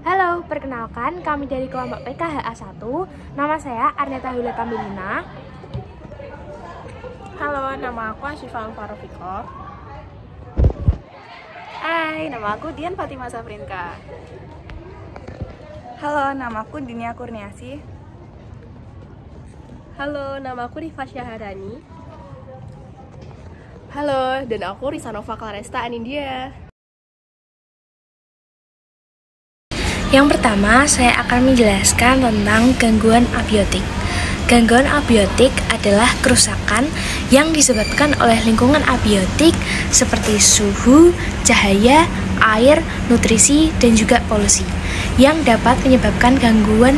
Halo, perkenalkan kami dari kelompok PKHA 1. Nama saya Arneta Huleta Milina. Halo, nama aku Asyifa Alfarofiko. Hai, nama aku Dian Fatima Safrinka. Halo, nama aku Dinia Kurniasi. Halo, nama aku Rifa Syaharani. Halo, dan aku Risanova Claresta Anindya. Yang pertama, saya akan menjelaskan tentang gangguan abiotik. Gangguan abiotik adalah kerusakan yang disebabkan oleh lingkungan abiotik seperti suhu, cahaya, air, nutrisi, dan juga polusi yang dapat menyebabkan gangguan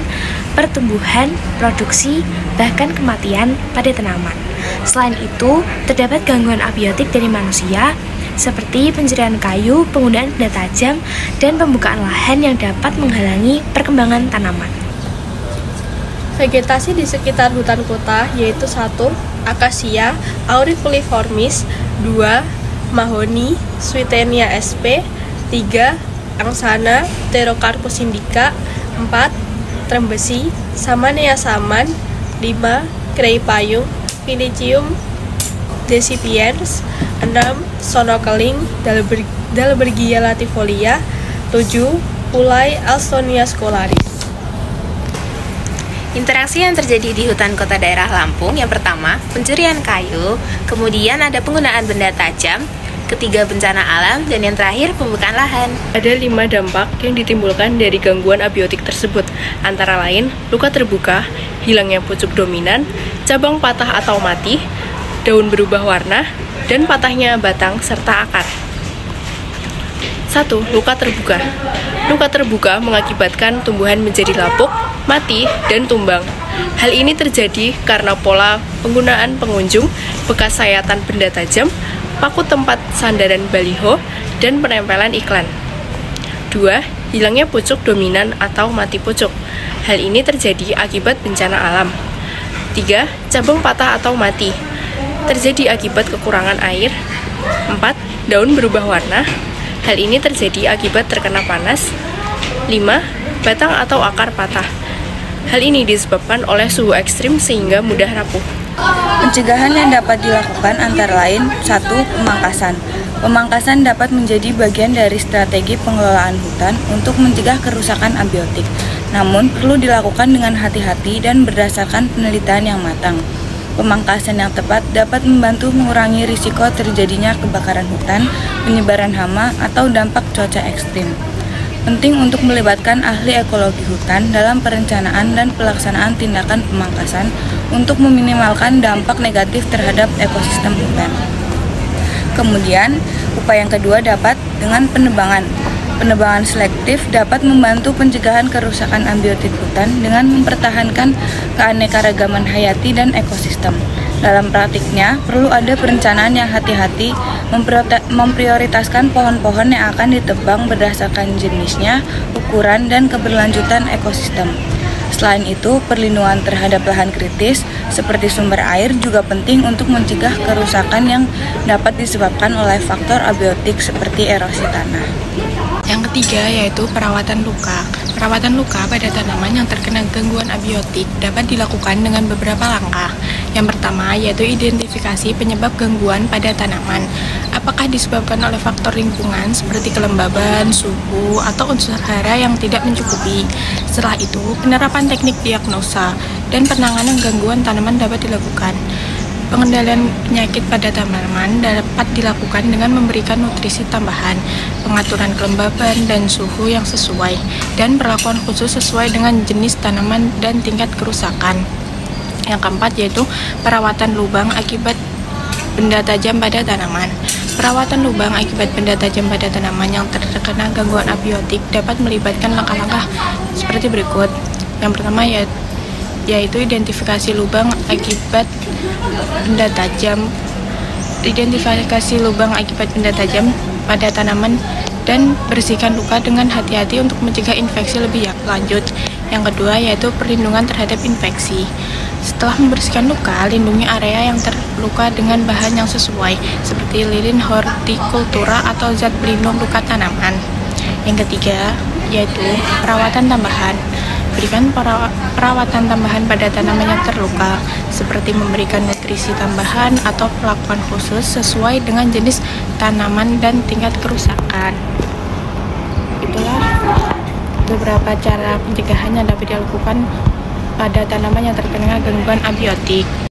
pertumbuhan, produksi, bahkan kematian pada tanaman. Selain itu, terdapat gangguan abiotik dari manusia seperti pencurian kayu, penggunaan benda tajam, dan pembukaan lahan yang dapat menghalangi perkembangan tanaman. Vegetasi di sekitar hutan kota yaitu 1. Akasia auriculiformis, 2. Mahoni Swietenia sp, 3. Angsana Pterocarpus indica, 4. Trembesi Samanea saman, 5. Krei payung Phylicium decipiens, 6. Sonokeling Dalbergia latifolia, 7. Pulai Alstonia scolaris. Interaksi yang terjadi di hutan kota daerah Lampung, yang pertama, pencurian kayu, kemudian ada penggunaan benda tajam, ketiga bencana alam, dan yang terakhir pembukaan lahan. Ada 5 dampak yang ditimbulkan dari gangguan abiotik tersebut, antara lain luka terbuka, hilangnya pucuk dominan, cabang patah atau mati, daun berubah warna, dan patahnya batang serta akar. 1. Luka terbuka. Luka terbuka mengakibatkan tumbuhan menjadi lapuk, mati, dan tumbang. Hal ini terjadi karena pola penggunaan pengunjung, bekas sayatan benda tajam, paku tempat sandaran baliho, dan penempelan iklan. 2. Hilangnya pucuk dominan atau mati pucuk. Hal ini terjadi akibat bencana alam. 3. Cabang patah atau mati. Terjadi akibat kekurangan air. 4. Daun berubah warna. Hal ini terjadi akibat terkena panas. 5. Batang atau akar patah. Hal ini disebabkan oleh suhu ekstrim sehingga mudah rapuh. Pencegahan yang dapat dilakukan antara lain 1. Pemangkasan. Pemangkasan dapat menjadi bagian dari strategi pengelolaan hutan untuk mencegah kerusakan abiotik. Namun, perlu dilakukan dengan hati-hati dan berdasarkan penelitian yang matang. Pemangkasan yang tepat dapat membantu mengurangi risiko terjadinya kebakaran hutan, penyebaran hama, atau dampak cuaca ekstrim. Penting untuk melibatkan ahli ekologi hutan dalam perencanaan dan pelaksanaan tindakan pemangkasan untuk meminimalkan dampak negatif terhadap ekosistem hutan. Kemudian, upaya yang kedua dapat dengan penebangan. Penebangan selektif dapat membantu pencegahan kerusakan abiotik hutan dengan mempertahankan keanekaragaman hayati dan ekosistem. Dalam praktiknya, perlu ada perencanaan yang hati-hati, memprioritaskan pohon-pohon yang akan ditebang berdasarkan jenisnya, ukuran, dan keberlanjutan ekosistem. Selain itu, perlindungan terhadap lahan kritis seperti sumber air juga penting untuk mencegah kerusakan yang dapat disebabkan oleh faktor abiotik seperti erosi tanah. Yang ketiga yaitu perawatan luka. Perawatan luka pada tanaman yang terkena gangguan abiotik dapat dilakukan dengan beberapa langkah. Yang pertama yaitu identifikasi penyebab gangguan pada tanaman. Apakah disebabkan oleh faktor lingkungan seperti kelembaban, suhu, atau unsur hara yang tidak mencukupi. Setelah itu, penerapan teknik diagnosa dan penanganan gangguan tanaman dapat dilakukan. Pengendalian penyakit pada tanaman dapat dilakukan dengan memberikan nutrisi tambahan, pengaturan kelembaban dan suhu yang sesuai, dan perlakuan khusus sesuai dengan jenis tanaman dan tingkat kerusakan. Yang keempat yaitu perawatan lubang akibat benda tajam pada tanaman. Perawatan lubang akibat benda tajam pada tanaman yang terkena gangguan abiotik dapat melibatkan langkah-langkah seperti berikut. Yang pertama yaitu identifikasi lubang akibat benda tajam. Identifikasi lubang akibat benda tajam pada tanaman dan bersihkan luka dengan hati-hati untuk mencegah infeksi lebih lanjut. Yang kedua yaitu perlindungan terhadap infeksi. Setelah membersihkan luka, lindungi area yang terluka dengan bahan yang sesuai, seperti lilin hortikultura atau zat pelindung luka tanaman. Yang ketiga, yaitu perawatan tambahan. Berikan perawatan tambahan pada tanaman yang terluka, seperti memberikan nutrisi tambahan atau perlakuan khusus sesuai dengan jenis tanaman dan tingkat kerusakan. Itulah beberapa cara pencegahan yang dapat dilakukan pada tanaman yang terkena gangguan abiotik.